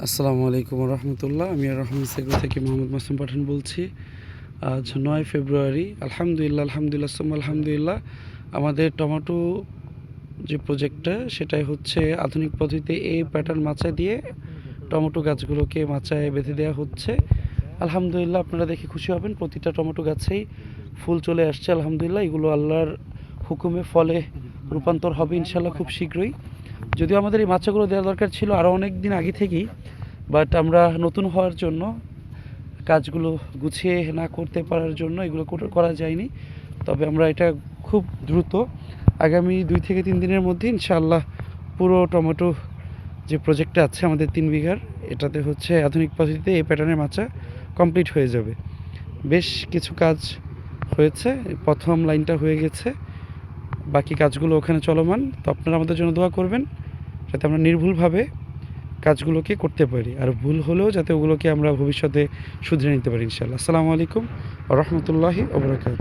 আসসালামু আলাইকুম রহমতুল্লাহ। আমি রহমান সেগ্রো থেকে মোহাম্মদ মাসুম পাঠান বলছি। আজ 9 ফেব্রুয়ারি। আলহামদুলিল্লাহ সুম্মা আলহামদুলিল্লাহ, আমাদের টমেটো যে প্রজেক্টটা সেটাই হচ্ছে আধুনিক পদ্ধতিতে এই প্যাটার্ন মাচা দিয়ে টমেটো গাছগুলোকে মাচায় বেঁধে দেওয়া হচ্ছে। আলহামদুলিল্লাহ, আপনারা দেখে খুশি হবেন, প্রতিটা টমেটো গাছেই ফুল চলে আসছে। আলহামদুলিল্লাহ, এগুলো আল্লাহর হুকুমে ফলে রূপান্তর হবে ইনশাল্লাহ খুব শীঘ্রই। যদিও আমাদের এই মাচাগুলো দেওয়া দরকার ছিল আরও অনেক দিন আগে থেকেই, বাট আমরা নতুন হওয়ার জন্য কাজগুলো গুছিয়ে না করতে পারার জন্য এগুলো করা যায়নি। তবে আমরা এটা খুব দ্রুত আগামী 2 থেকে 3 দিনের মধ্যে ইনশাআল্লাহ পুরো টমেটো যে প্রজেক্টটা আছে আমাদের 3 বিঘার, এটাতে হচ্ছে আধুনিক পদ্ধতিতে এই প্যাটার্নের মাচা কমপ্লিট হয়ে যাবে। বেশ কিছু কাজ হয়েছে, প্রথম লাইনটা হয়ে গেছে, বাকি কাজগুলো ওখানে চলমান। তো আপনারা আমাদের জন্য দোয়া করবেন যাতে আমরা নির্ভুলভাবে কাজগুলোকে করতে পারি, আর ভুল হলেও যাতে ওগুলোকে আমরা ভবিষ্যতে শুধরে নিতে পারি ইনশাআল্লাহ। আসসালামু আলাইকুম ওয়া রাহমাতুল্লাহি ওয়া বারাকাতুহু।